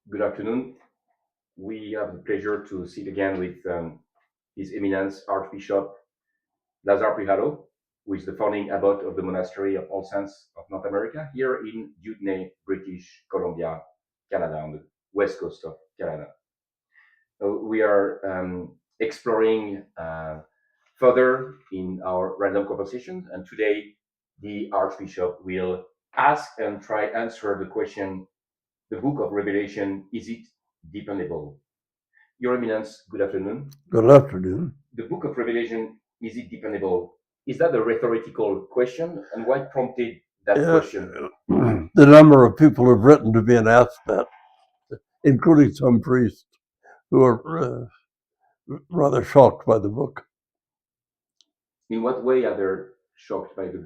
Good afternoon. We have the pleasure to sit again with His Eminence Archbishop Lazar Puhalo, who is the founding abbot of the Monastery of All Saints of North America here in Dewdney, British Columbia, Canada, on the west coast of Canada. We are exploring further in our random conversation, and today the Archbishop will ask and try answer the question: the Book of Revelation, is it dependable? Your Eminence, good afternoon. Good afternoon. The Book of Revelation, is it dependable? Is that a rhetorical question? And why prompted that question? The number of people who've written to me and asked that, including some priests who are rather shocked by the book. In what way are they shocked by the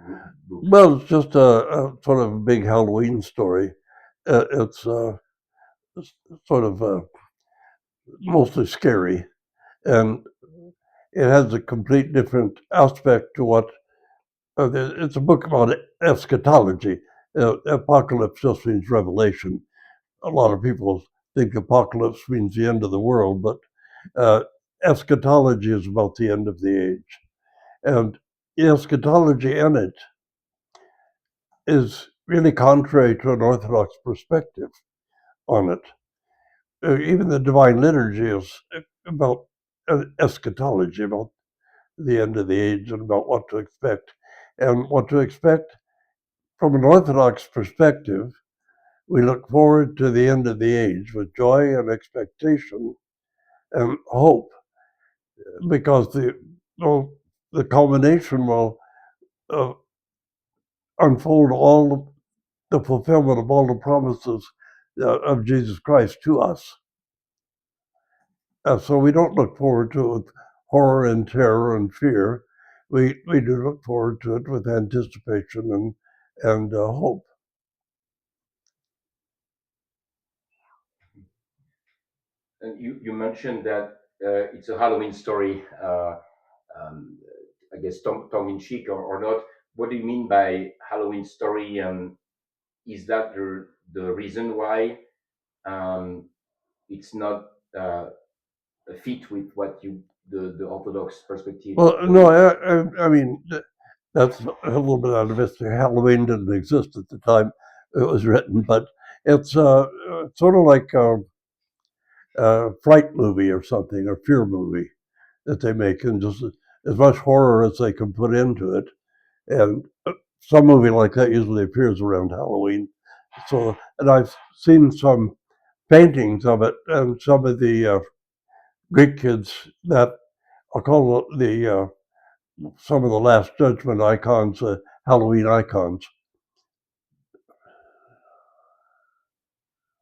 book? Well, it's just a sort of big Halloween story. It's sort of mostly scary, and it has a complete different aspect to what it's a book about eschatology. Apocalypse just means revelation. A lot of people think apocalypse means the end of the world, but eschatology is about the end of the age. And eschatology in it is really contrary to an Orthodox perspective on it. Even the Divine Liturgy is about eschatology, about the end of the age and about what to expect. And what to expect from an Orthodox perspective, we look forward to the end of the age with joy and expectation and hope, because the culmination will unfold all the fulfillment of all the promises of Jesus Christ to us. So we don't look forward to it with horror and terror and fear. We do look forward to it with anticipation and hope. And you mentioned that it's a Halloween story, I guess tongue in cheek or not. What do you mean by Halloween story? And is that the reason why it's not fit with what the Orthodox perspective? Well, no, I mean, that's a little bit out of history. Halloween didn't exist at the time it was written, but it's sort of like a fright movie or something, or fear movie that they make, and just as much horror as they can put into it. And some movie like that usually appears around Halloween. So, and I've seen some paintings of it, and some of the Greek kids that I'll call the some of the Last Judgment icons, Halloween icons.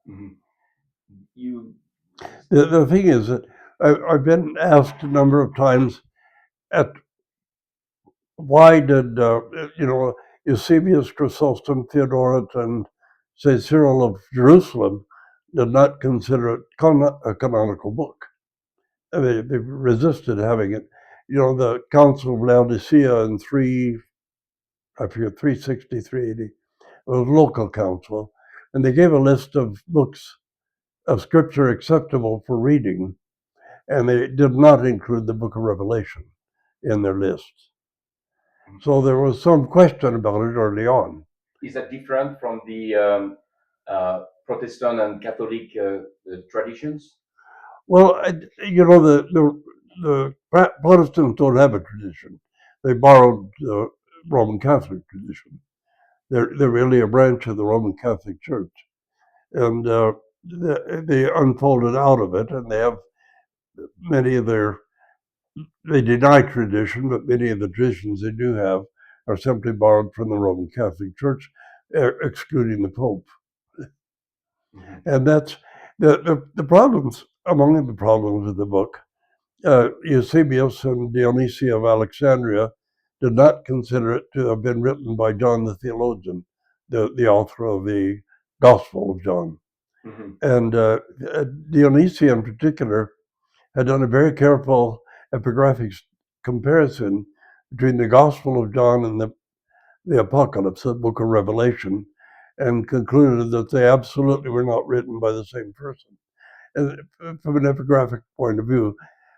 Mm-hmm. You. The thing is that I've been asked a number of times at why did Eusebius, Chrysostom, Theodoret, and St. Cyril of Jerusalem did not consider it a canonical book. They resisted having it. The Council of Laodicea in 360, 380, it was a local council, and they gave a list of books of scripture acceptable for reading, and they did not include the Book of Revelation in their list. So there was some question about it early on. Is that different from the Protestant and Catholic traditions? Well, the Protestants don't have a tradition. They borrowed the Roman Catholic tradition. They're really a branch of the Roman Catholic Church, and they unfolded out of it, and they have many of they deny tradition, but many of the traditions they do have are simply borrowed from the Roman Catholic Church, excluding the Pope. Mm-hmm. And that's the problems, among the problems with the book. Eusebius and Dionysius of Alexandria did not consider it to have been written by John the theologian, the author of the Gospel of John. Mm-hmm. And Dionysius in particular had done a very careful epigraphic comparison between the Gospel of John and the Apocalypse, the Book of Revelation, and concluded that they absolutely were not written by the same person. And from an epigraphic point of view,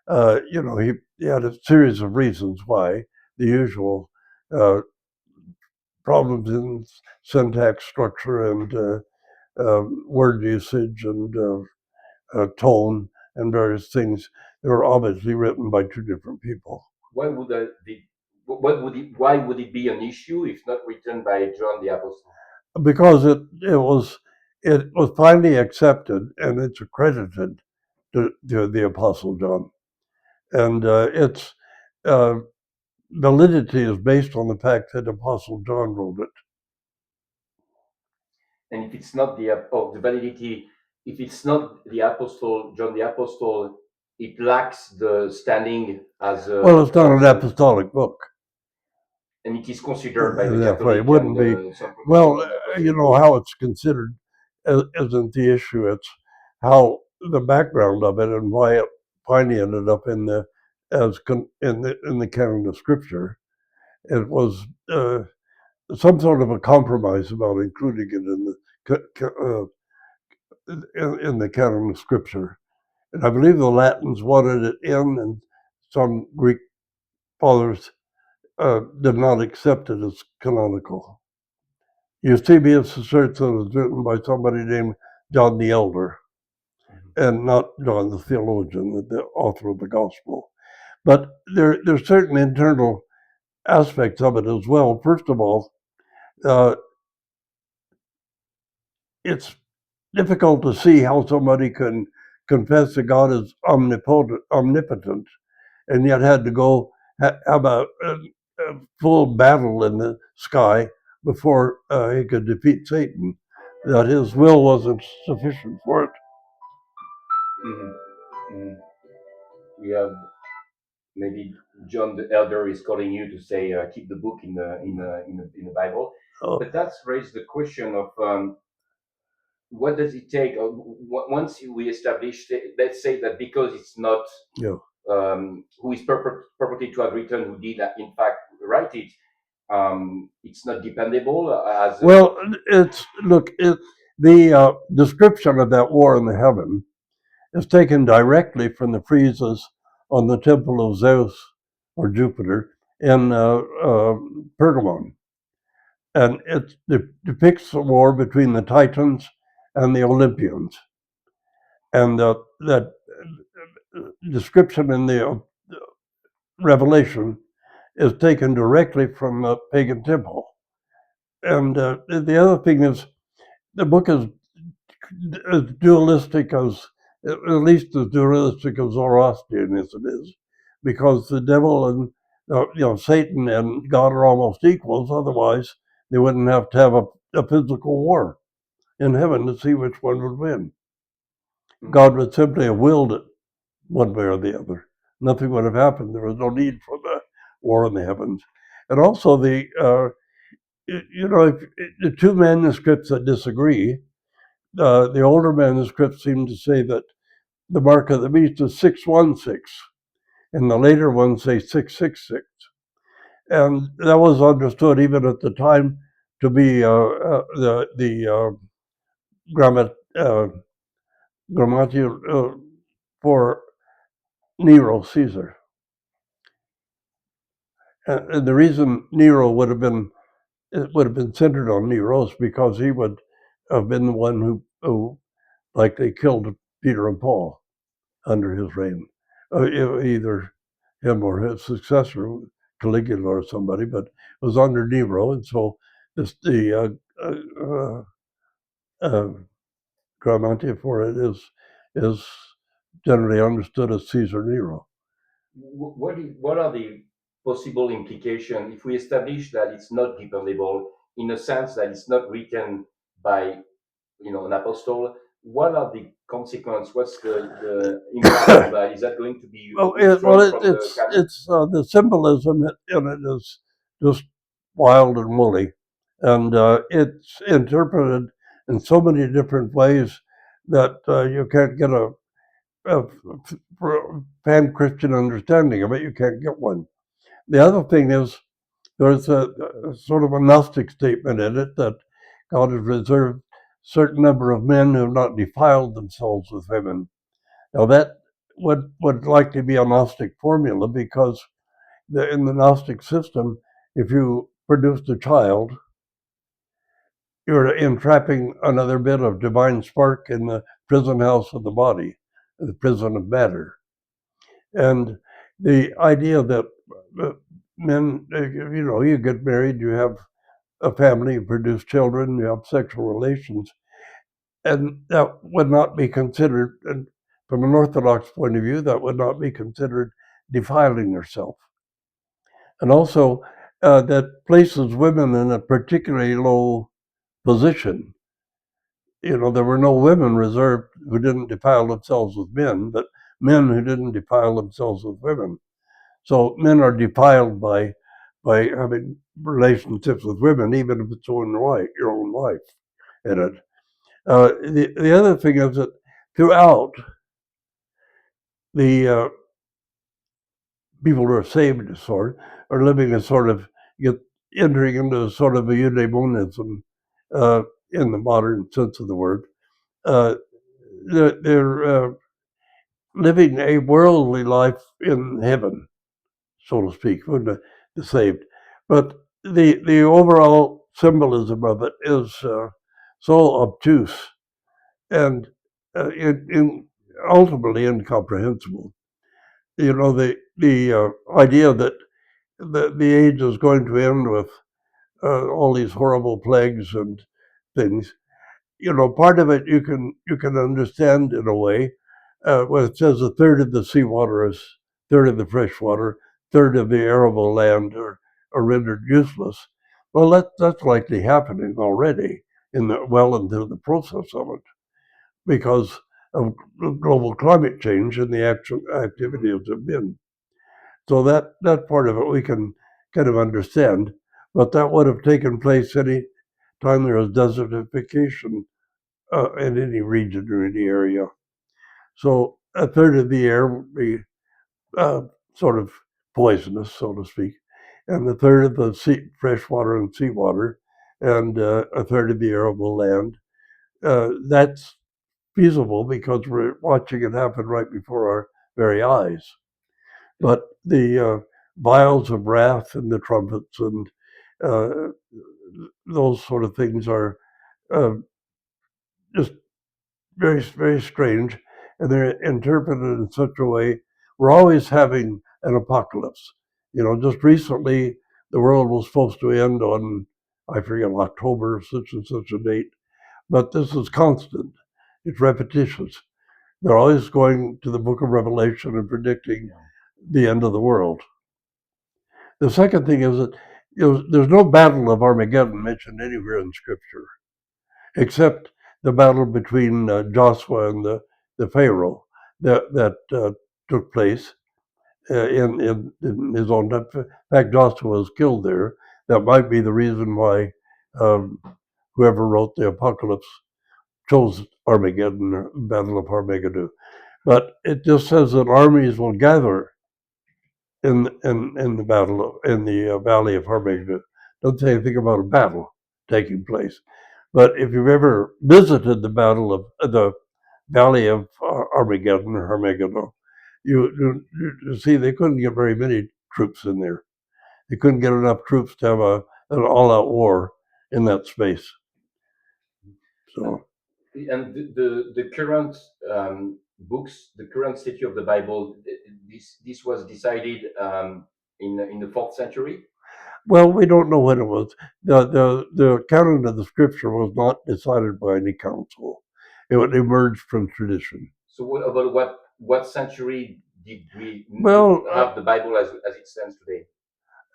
he had a series of reasons why, the usual problems in syntax structure and word usage and tone and various things. They were obviously written by two different people. Why would it be an issue if not written by John the Apostle? Because it was finally accepted and it's accredited to the Apostle John, and its validity is based on the fact that Apostle John wrote it. And if it's not the validity, if it's not the Apostle John the Apostle, it lacks the standing as a. Well, it's not an apostolic book. And it is considered by the Therefore, Catholic it wouldn't be. some Well, how it's considered isn't the issue. It's how the background of it and why it finally ended up in the canon of Scripture. It was some sort of a compromise about including it in the canon of Scripture. And I believe the Latins wanted it in, and some Greek fathers did not accept it as canonical. Eusebius asserts that it was written by somebody named John the Elder, and not John the theologian, the author of the Gospel. But there's certain internal aspects of it as well. First of all, it's difficult to see how somebody can confess that God is omnipotent, and yet had to go have a full battle in the sky before he could defeat Satan, that his will wasn't sufficient for it. Mm-hmm. Mm-hmm. We have maybe John the Elder is calling you to say keep the book in the Bible, but that's raised the question of what does it take once we establish, let's say that because it's not who is purported to have written, who did in fact write it, it's not dependable as the description of that war in the heaven is taken directly from the friezes on the temple of Zeus or Jupiter in Pergamon, and it depicts a war between the Titans and the Olympians, and that description in the Revelation is taken directly from the pagan temple. And the other thing is, the book is as dualistic as, at least as dualistic as Zoroastrianism is, because the devil and Satan and God are almost equals. Otherwise, they wouldn't have to have a physical war in heaven to see which one would win. God would simply have willed it one way or the other. Nothing would have happened. There was no need for the war in the heavens. And also the two manuscripts that disagree, the older manuscripts seem to say that the mark of the beast is 616, and the later ones say 666. And that was understood even at the time to be the grammatica for Nero Caesar. And the reason Nero would have been centered on Nero is because he would have been the one who likely killed Peter and Paul under his reign, either him or his successor, Caligula or somebody, but it was under Nero, and so the grammatica for it is generally understood as Caesar Nero. What are the possible implications if we establish that it's not dependable in a sense that it's not written by an apostle? What are the consequences? What's the impact of that? Is that going to be withdrawn from the canon? It's the symbolism in it is just wild and woolly, and it's interpreted in so many different ways that you can't get a pan-Christian understanding of it. You can't get one. The other thing is there's a sort of a Gnostic statement in it that God has reserved a certain number of men who have not defiled themselves with women. Now that would likely be a Gnostic formula, because in the Gnostic system, if you produced a child, you're entrapping another bit of divine spark in the prison house of the body, the prison of matter. And the idea that men, you get married, you have a family, you produce children, you have sexual relations, and that would not be considered, and from an Orthodox point of view, that would not be considered defiling yourself. And also, that places women in a particularly low position. There were no women reserved who didn't defile themselves with men, but men who didn't defile themselves with women. So men are defiled by having relationships with women, even if it's your own wife in it. The other thing is that throughout, the people who are saved, are living a sort of, entering into a sort of a eudaimonism in the modern sense of the word. They're living a worldly life in heaven, so to speak, for the saved. But the overall symbolism of it is so obtuse and ultimately incomprehensible. The idea that the age is going to end with all these horrible plagues and things. Part of it you can understand in a way. When it says a third of the seawater is, third of the fresh water, third of the arable land are rendered useless. Well, that's likely happening already well into the process of it, because of global climate change and the actual activities have been. So that part of it we can kind of understand, but that would have taken place any time there was desertification in any region or any area. So a third of the air would be sort of poisonous, so to speak, and a third of the fresh water and seawater, and a third of the arable land. That's feasible because we're watching it happen right before our very eyes. But the vials of wrath and the trumpets and uh, those sort of things are uh, just very, very strange, and they're interpreted in such a way. We're always having an apocalypse. Just recently, the world was supposed to end on, I forget, October, such and such a date, but this is constant. It's repetitious. They're always going to the book of Revelation and predicting the end of the world. The second thing is that there's no battle of Armageddon mentioned anywhere in Scripture, except the battle between Joshua and the Pharaoh that took place in his own time. In fact, Joshua was killed there. That might be the reason why whoever wrote the Apocalypse chose Armageddon, or Battle of Armageddon. But it just says that armies will gather in the battle in the Valley of Armageddon. Doesn't say anything about a battle taking place. But if you've ever visited the battle of the Valley of Armageddon or Armageddon, you see they couldn't get very many troops in there. They couldn't get enough troops to have an all-out war in that space. So, and the current books, the current statute of the Bible, this was decided in the 4th century. well, we don't know when it was. The canon of the Scripture was not decided by any council. It emerged from tradition. So about what century did we Well, have the Bible as it stands today?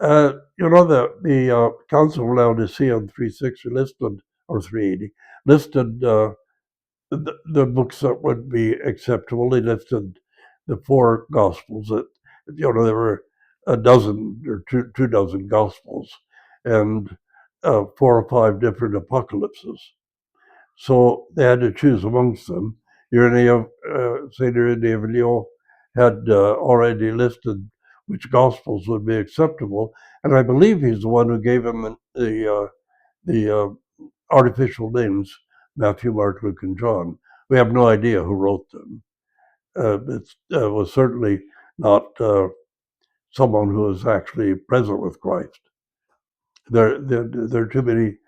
The Council of Laodicea in 360 listed, or 380, listed the books that would be acceptable. They listed the 4 Gospels. That there were a dozen or two dozen Gospels, and 4 or 5 different apocalypses. So they had to choose amongst them. Saint Irenaeus of Lyon had already listed which Gospels would be acceptable, and I believe he's the one who gave him the artificial names, Matthew, Mark, Luke, and John. We have no idea who wrote them. It was certainly not someone who was actually present with Christ. There are too many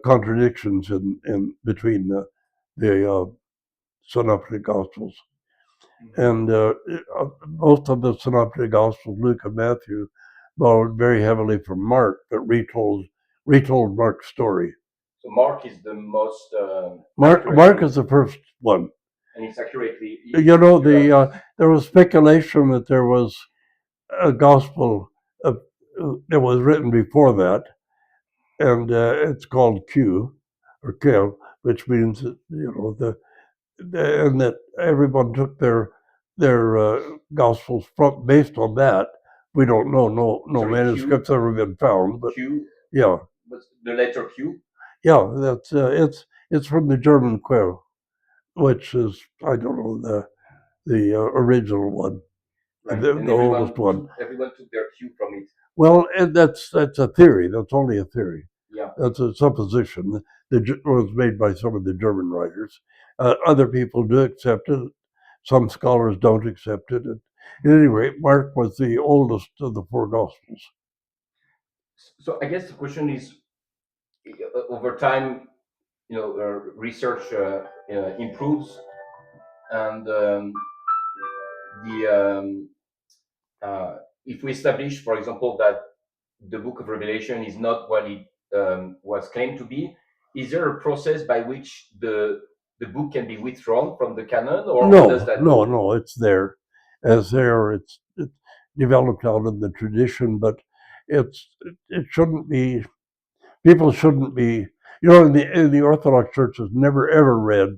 contradictions in between the synoptic gospels, and most of the synoptic gospels, Luke and Matthew, borrowed very heavily from Mark, but retold Mark's story. So Mark is the most Mark is the first one, and it's accurately. You know, there was speculation that there was a gospel that was written before that, and it's called Q or Q, which means and that everyone took their gospels based on that. We don't know. No Sorry, manuscripts ever been found, but Q. Yeah. What's the letter Q? Yeah, that's it's from the German Q, which is, I don't know, the original one, Right. the oldest one. Everyone took their cue from it. Well, and that's a theory. That's only a theory. Yeah. That's a supposition that was made by some of the German writers. Other people do accept it. Some scholars don't accept it. At any rate, Mark was the oldest of the four Gospels. So I guess the question is, over time, research improves, and if we establish, for example, that the Book of Revelation is not what it was claimed to be, is there a process by which the book can be withdrawn from the canon, or No, does that no, it's there, as there. It's developed out of the tradition, but it shouldn't be. People shouldn't be. In the Orthodox Church is never ever read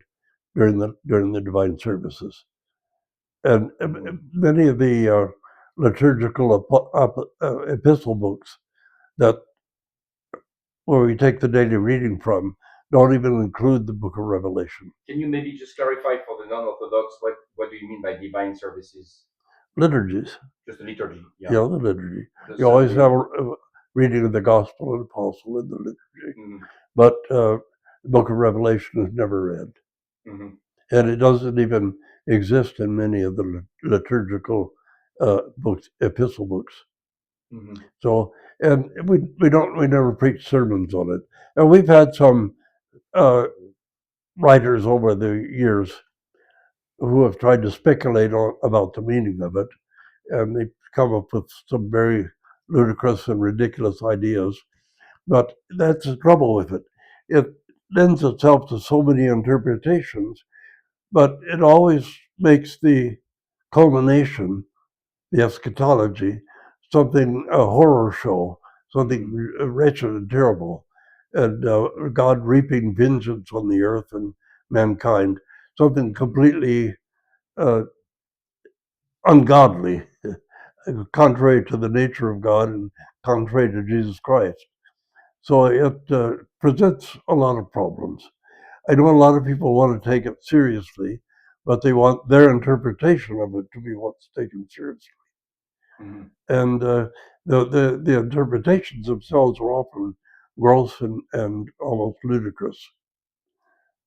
during the divine services, and many of the liturgical epistle books that where we take the daily reading from don't even include the Book of Revelation. Can you maybe just clarify for the non-Orthodox what do you mean by divine services? Liturgies. Just the liturgy. Yeah, the liturgy. You always have a reading of the Gospel and Apostle in the liturgy, but the Book of Revelation is never read, and it doesn't even exist in many of the liturgical books, epistle books. So, and we never preach sermons on it, and we've had some writers over the years who have tried to speculate about the meaning of it, and they come up with some very ludicrous and ridiculous ideas. But that's the trouble with it. It lends itself to so many interpretations, but it always makes the culmination, the eschatology, a horror show, something wretched and terrible, and God reaping vengeance on the earth and mankind, something completely ungodly, contrary to the nature of God and contrary to Jesus Christ. So it presents a lot of problems. I know a lot of people want to take it seriously, but they want their interpretation of it to be what's taken seriously. And the interpretations themselves are often gross and almost ludicrous.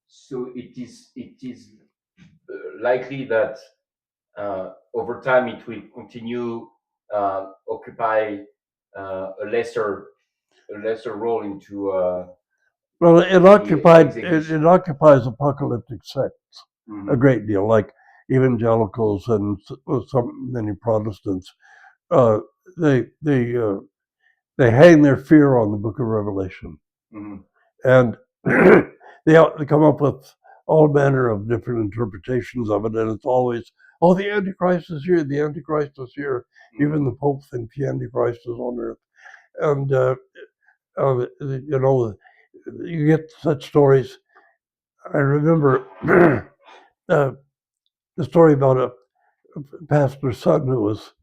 So it is likely that over time it will continue occupy a lesser role into. Well, it occupies apocalyptic sects a great deal, like evangelicals and many Protestants. They hang their fear on the Book of Revelation, and they come up with all manner of different interpretations of it, and it's always, oh, the Antichrist is here, the Antichrist is here. Even the Pope thinks the Antichrist is on earth, and you get such stories. I remember the story about a pastor's son who was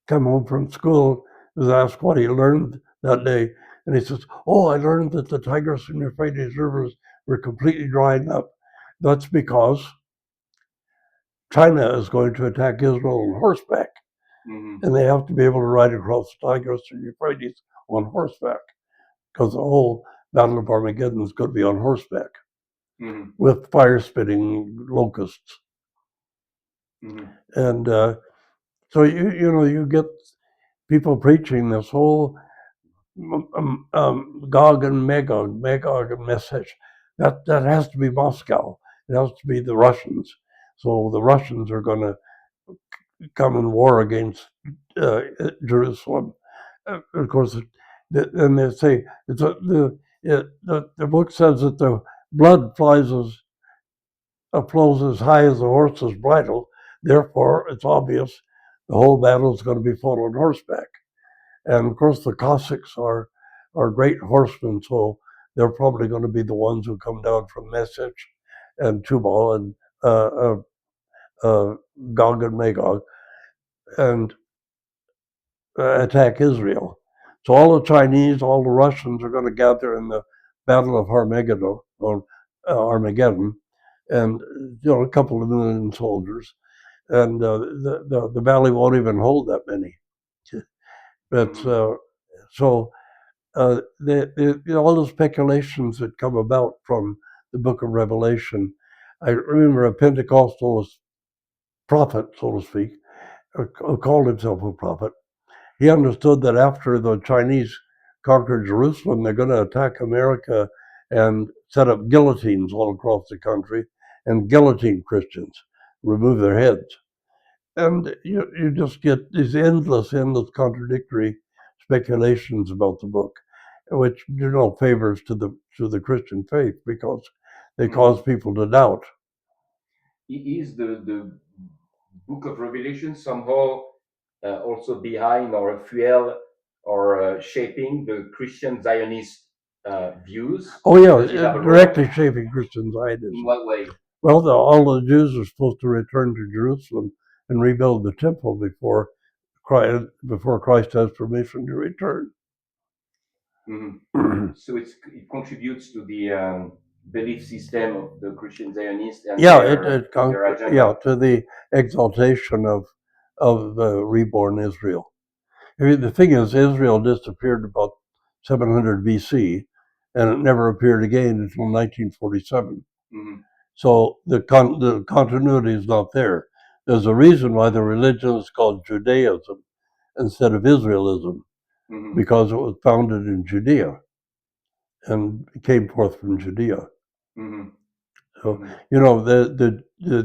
come home from school, was asked what he learned that day, and he says, "Oh, I learned that the Tigris and Euphrates rivers were completely drying up. That's because China is going to attack Israel on horseback, and they have to be able to ride across the Tigris and Euphrates on horseback, because the whole Battle of Armageddon is going to be on horseback Mhm. with fire-spitting locusts. Mhm. And so you get people preaching this whole Gog and Magog message. That has to be Moscow. It has to be the Russians. So the Russians are going to come in war against Jerusalem. Of course, and they say the book says that the blood flows as high as the horse's bridle. Therefore, it's obvious the whole battle is going to be fought on horseback. And of course, the Cossacks are great horsemen, so they're probably going to be the ones who come down from Message and Tubal and uh, Gog and Magog and attack Israel. So all the Chinese, all the Russians are going to gather in the Battle of Armageddon, and a couple of million soldiers, and the valley won't even hold that many. But so all the speculations that come about from the Book of Revelation. I remember a Pentecostal prophet, so to speak, who called himself a prophet. He understood that after the Chinese conquered Jerusalem, they're going to attack America and set up guillotines all across the country and guillotine Christians, remove their heads. And you just get these endless contradictory speculations about the book, which do no favors to the Christian faith because they cause people to doubt. Is the Book of Revelation somehow also behind or fuel or shaping the Christian Zionist views? Oh yeah, Does it have a directly role? shaping Christian In Zionism. what way? Well, all the Jews are supposed to return to Jerusalem and rebuild the temple before Christ has permission to return. Mm-hmm. So it contributes to the belief system of the Christian Zionists and Yeah, their agenda. to the exaltation of reborn Israel. I mean, the thing is, Israel disappeared about 700 BC, and it never appeared again until 1947. Mm-hmm. So the continuity is not there. There's a reason why the religion is called Judaism instead of Israelism, Mm-hmm. because it was founded in Judea and came forth from Judea. Mm-hmm. So Mm-hmm.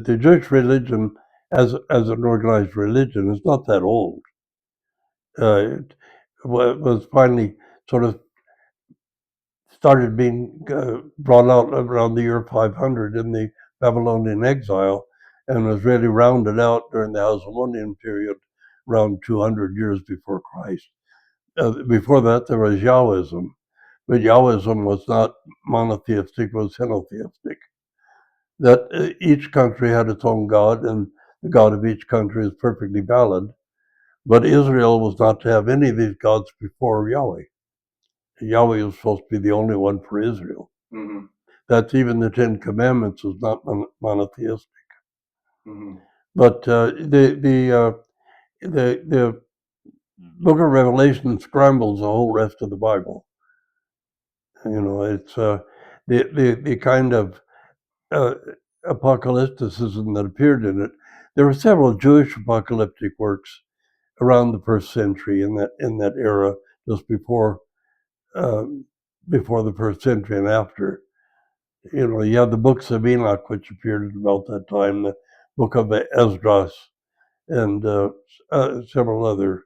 the Jewish religion as an organized religion is not that old. It was finally sort of started being brought out around the year 500 in the Babylonian exile, and was really rounded out during the Hasmonean period, around 200 years before Christ. Before that, there was Yahwism, but Yahwism was not monotheistic; it was henotheistic. That each country had its own god, and the god of each country is perfectly valid. But Israel was not to have any of these gods before Yahweh. Yahweh was supposed to be the only one for Israel. Mm-hmm. That's even the Ten Commandments is not monotheistic. Mm-hmm. But the Book of Revelation scrambles the whole rest of the Bible. It's the kind of uh, apocalypticism that appeared in it. There were several Jewish apocalyptic works around the first century in that era, just uh, before the first century and after. You have the books of Enoch, which appeared at about that time, the book of Esdras, and several other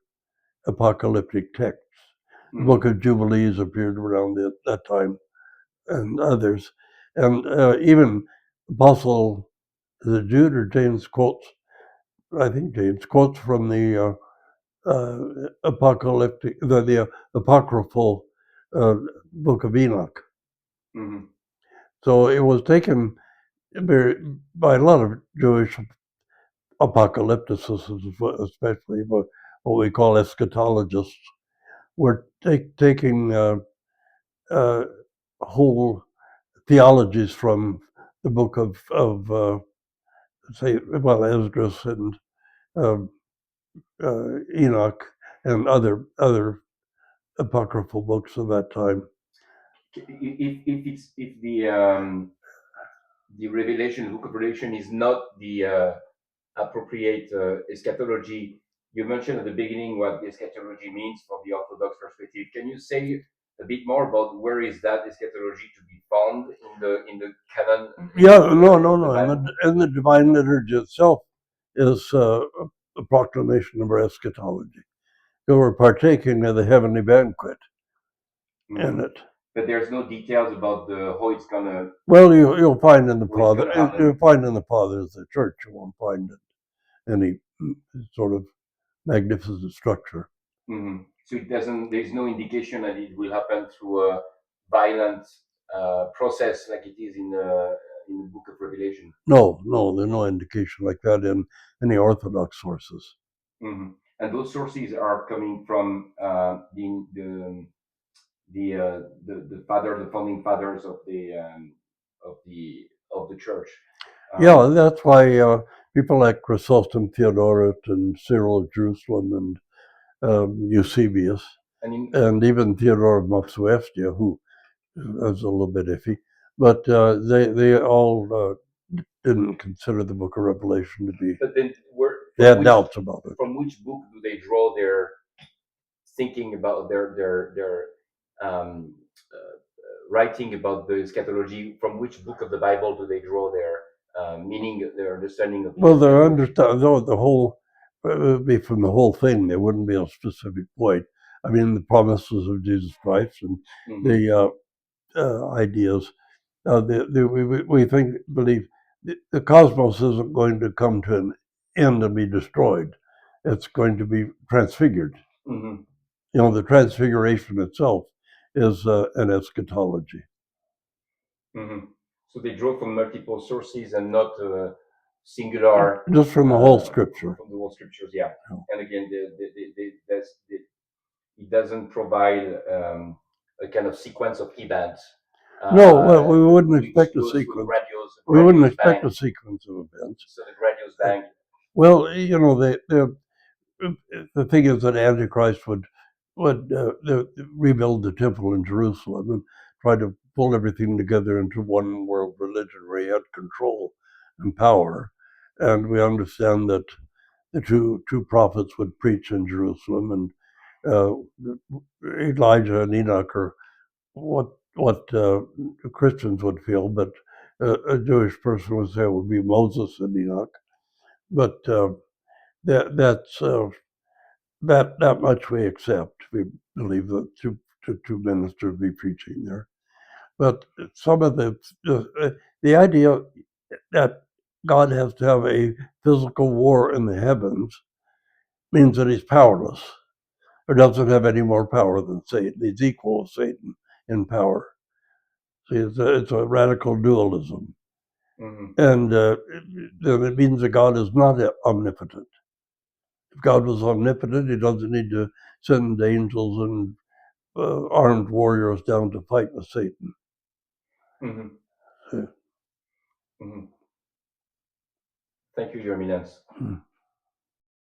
apocalyptic texts. The book of Jubilees appeared around that time, and others. And even Apostle, the Jude or James quotes, I think James quotes from the apocalyptic, the apocryphal book of Enoch. Mm-hmm. So it was taken by a lot of Jewish apocalypticists, especially what we call eschatologists, were taking whole theologies from the book of say, well, Esdras and um, Enoch and other apocryphal books of that time. if the Revelation, the Book of Revelation, is not the appropriate eschatology. You mentioned at the beginning what eschatology means from the Orthodox perspective. Can you say a bit more about where is that eschatology to be found in the canon? Yeah, no. In the Divine Liturgy itself is a proclamation of our eschatology. So we're partaking of the heavenly banquet in it. But there's no details about how it's gonna. Well, you'll find in the What's father, gonna happen. you'll find in the fathers of the church. You won't find any sort of magnificent structure. So it doesn't. There's no indication that it will happen through a violent process like it is in the Book of Revelation. No, there's no indication like that in any Orthodox sources. And those sources are coming from the founding fathers of the church. Yeah, that's why people like Chrysostom Theodoret and Cyril of Jerusalem and Eusebius and even Theodore of Mopsuestia, who was a little bit iffy, but they all didn't consider the Book of Revelation to be. But then, they had doubts about it. From which book do they draw their thinking about their writing about the eschatology? From which book of the Bible do they draw their meaning, their understanding of? Well, their understanding, the whole would be from the whole thing. There wouldn't be a specific point. I mean, the promises of Jesus Christ and the ideas. We believe the cosmos isn't going to come to an end and be destroyed. It's going to be transfigured. The transfiguration itself is an eschatology. So they draw from multiple sources and not singular. Just from the whole Scripture. From the whole Scriptures, yeah. And again, it doesn't provide a kind of sequence of events. No, we wouldn't expect a sequence. We wouldn't expect a sequence of events. So the Gradius Bank. Well, the thing is that Antichrist would rebuild the temple in Jerusalem and try to pull everything together into one world religion where he had control and power. And we understand that the two prophets would preach in Jerusalem, and Elijah and Enoch are what Christians would feel, but a Jewish person would say it would be Moses and Enoch. But that's that much we accept. We believe that two ministers be preaching there. But some of the idea that God has to have a physical war in the heavens means that he's powerless, or doesn't have any more power than Satan. He's equal to Satan in power. See, it's a radical dualism. And then it means that God is not omnipotent. If God was omnipotent, he doesn't need to send angels and armed warriors down to fight with Satan. Thank you, Your Eminence.